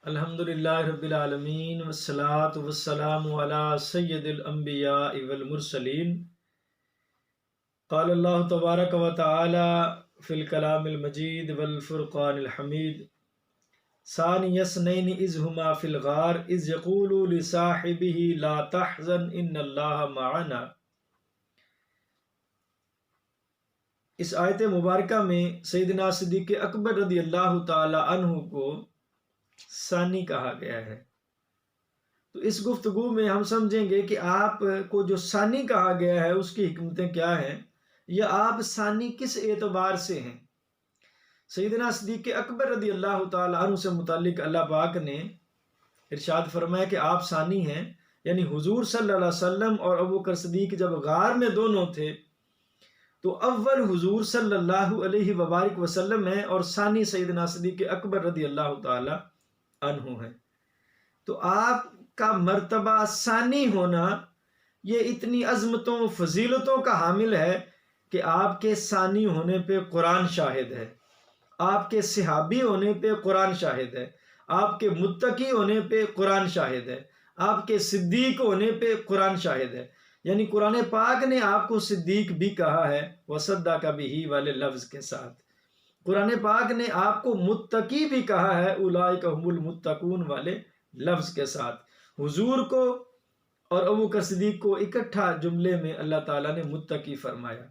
الحمدللہ رب العالمین والصلاة والسلام علی سید الانبیاء والمرسلین۔ قال اللہ تبارک و تعالی فی الکلام المجید والفرقان الحمید، ثانی اثنین اذ ہما فی الغار اذ یقول لصاحبہ لا تحزن ان اللہ معنا۔ اس آیت مبارکہ میں سیدنا صدیق اکبر رضی اللہ تعالی عنہ کو ثانی کہا گیا ہے۔ تو اس گفتگو میں ہم سمجھیں گے کہ آپ کو جو ثانی کہا گیا ہے اس کی حکمتیں کیا ہیں، یا آپ ثانی کس اعتبار سے ہیں۔ سیدنا صدیق اکبر رضی اللہ تعالی عنہ سے متعلق اللہ پاک نے ارشاد فرمایا کہ آپ ثانی ہیں، یعنی حضور صلی اللہ علیہ وسلم اور ابوبکر صدیق جب غار میں دونوں تھے تو اول حضور صلی اللہ علیہ وبارک وسلم ہیں اور ثانی سیدنا صدیق اکبر رضی اللہ تعالی عنہ ہیں۔ تو آپ کا مرتبہ ثانی ہونا یہ اتنی عظمتوں فضیلتوں کا حامل ہے کہ آپ کے ثانی ہونے پہ قرآن شاہد ہے، آپ کے صحابی ہونے پہ قرآن شاہد ہے، آپ کے متقی ہونے پہ قرآن شاہد ہے، آپ کے صدیق ہونے پہ قرآن شاہد ہے۔ یعنی قرآن پاک نے آپ کو صدیق بھی کہا ہے وصدق بہ والے لفظ کے ساتھ، قرآن پاک نے آپ کو متقی بھی کہا ہے اولئک هم المتقون والے لفظ کے ساتھ۔ حضور کو اور ابوبکر صدیق کو اکٹھا جملے میں اللہ تعالیٰ نے متقی فرمایا۔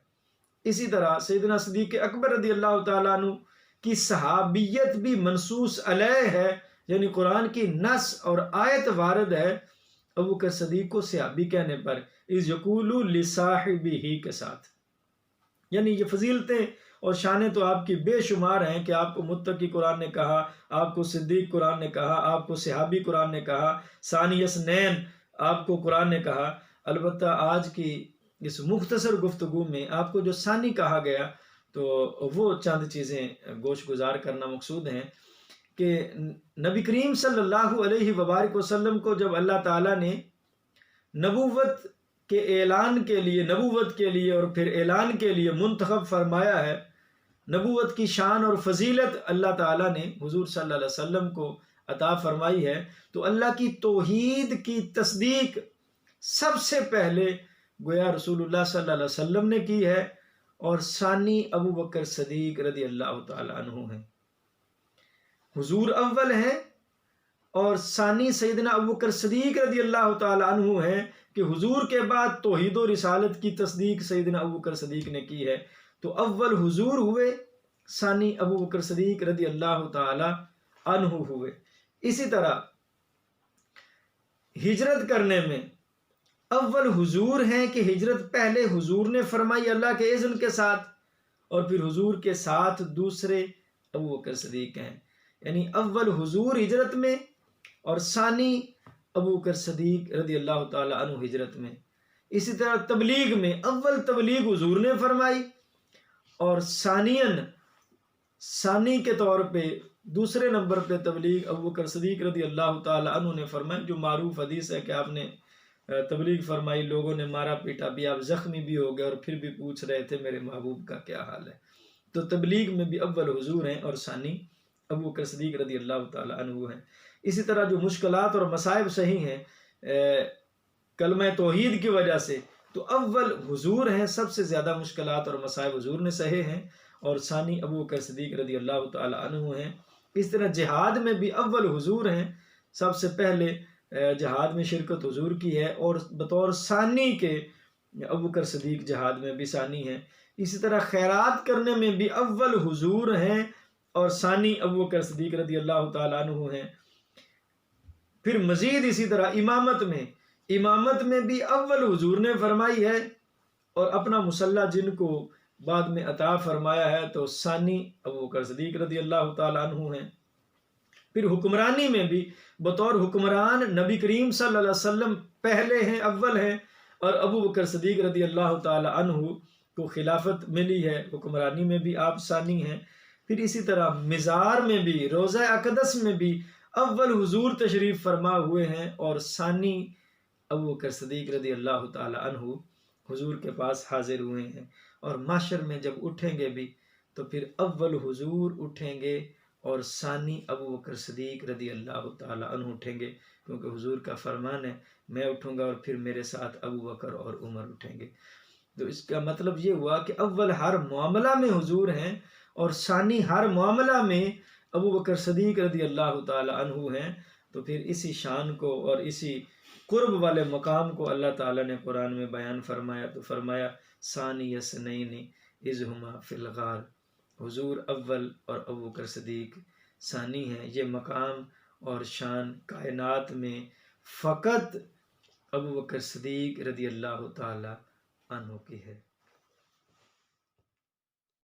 اسی طرح سیدنا صدیق اکبر رضی اللہ تعالیٰ عنہ کی صحابیت بھی منصوص علیہ ہے، یعنی قرآن کی نص اور آیت وارد ہے ابوبکر صدیق کو صحابی کہنے پر، اذ یقول لصاحبہ کے ساتھ۔ یعنی یہ فضیلتیں اور شانیں تو آپ کی بے شمار ہیں کہ آپ کو متقی قرآن نے کہا، آپ کو صدیق قرآن نے کہا، آپ کو صحابی قرآن نے کہا، ثانی اثنین آپ کو قرآن نے کہا۔ البتہ آج کی اس مختصر گفتگو میں آپ کو جو ثانی کہا گیا تو وہ چند چیزیں گوش گزار کرنا مقصود ہیں کہ نبی کریم صلی اللہ علیہ وبارک وسلم کو جب اللہ تعالیٰ نے نبوت کے اعلان کے لیے، نبوت کے لیے اور پھر اعلان کے لیے منتخب فرمایا ہے، نبوت کی شان اور فضیلت اللہ تعالیٰ نے حضور صلی اللہ علیہ وسلم کو عطا فرمائی ہے، تو اللہ کی توحید کی تصدیق سب سے پہلے گویا رسول اللہ صلی اللہ علیہ وسلم نے کی ہے، اور ثانی ابوبکر صدیق رضی اللہ تعالیٰ عنہ ہیں۔ حضور اول ہیں اور ثانی سیدنا ابوبکر صدیق رضی اللہ تعالیٰ عنہ ہیں کہ حضور کے بعد توحید و رسالت کی تصدیق سیدنا ابوبکر صدیق نے کی ہے، تو اول حضور ہوئے، ثانی ابوبکر صدیق رضی اللہ تعالیٰ عنہ ہوئے۔ اسی طرح ہجرت کرنے میں اول حضور ہیں کہ ہجرت پہلے حضور نے فرمائی اللہ کے اذن کے ساتھ، اور پھر حضور کے ساتھ دوسرے ابوبکر صدیق ہیں، یعنی اول حضور ہجرت میں اور ثانی ابوبکر صدیق رضی اللہ تعالی عنہ ہجرت میں۔ اسی طرح تبلیغ میں اول تبلیغ حضور نے فرمائی، اور ثانی کے طور پہ دوسرے نمبر پہ تبلیغ ابوبکر صدیق رضی اللہ تعالی عنہ نے فرمائی، جو معروف حدیث ہے کہ آپ نے تبلیغ فرمائی، لوگوں نے مارا پیٹا بھی، آپ زخمی بھی ہو گئے اور پھر بھی پوچھ رہے تھے میرے محبوب کا کیا حال ہے۔ تو تبلیغ میں بھی اول حضور ہیں اور ثانی ابوبکر صدیق رضی اللہ تعالی عنہ ہیں۔ اسی طرح جو مشکلات اور مصائب صحیح ہیں کلمہ توحید کی وجہ سے، تو اول حضور ہیں، سب سے زیادہ مشکلات اور مصائب حضور نے سہے ہیں، اور ثانی ابوبکر صدیق رضی اللہ تعالی عنہ ہیں۔ اس طرح جہاد میں بھی اول حضور ہیں، سب سے پہلے جہاد میں شرکت حضور کی ہے، اور بطور ثانی کے ابوبکر صدیق جہاد میں بھی ثانی ہیں۔ اسی طرح خیرات کرنے میں بھی اول حضور ہیں اور ثانی ابوبکر صدیق رضی اللہ تعالیٰ عنہ ہیں۔ پھر مزید اسی طرح امامت میں بھی اول حضور نے فرمائی ہے، اور اپنا مسلح جن کو بعد میں عطا فرمایا ہے تو ثانی ابوبکر صدیق رضی اللہ تعالیٰ عنہ ہیں۔ پھر حکمرانی میں بھی بطور حکمران نبی کریم صلی اللہ علیہ وسلم پہلے ہیں، اول ہیں، اور ابوبکر صدیق رضی اللہ تعالیٰ عنہ کو خلافت ملی ہے، حکمرانی میں بھی آپ ثانی ہیں۔ پھر اسی طرح مزار میں بھی، روضہ اقدس میں بھی اول حضور تشریف فرما ہوئے ہیں، اور ثانی ابوبکر صدیق رضی اللہ تعالیٰ عنہ حضور کے پاس حاضر ہوئے ہیں۔ اور محشر میں جب اٹھیں گے بھی تو پھر اول حضور اٹھیں گے اور ثانی ابو بکر صدیق رضی اللہ تعالی عنہ اٹھیں گے، کیونکہ حضور کا فرمان ہے میں اٹھوں گا اور پھر میرے ساتھ ابو بکر اور عمر اٹھیں گے۔ تو اس کا مطلب یہ ہوا کہ اول ہر معاملہ میں حضور ہیں اور ثانی ہر معاملہ میں ابو بکر صدیق رضی اللہ تعالی عنہ ہیں۔ تو پھر اسی شان کو اور اسی قرب والے مقام کو اللہ تعالیٰ نے قرآن میں بیان فرمایا، تو فرمایا ثانی اثنین اذ ہما فی الغار، حضور اول اور ابو بکر صدیق ثانی ہیں۔ یہ مقام اور شان کائنات میں فقط ابو بکر صدیق رضی اللہ تعالی عنہ کی ہے۔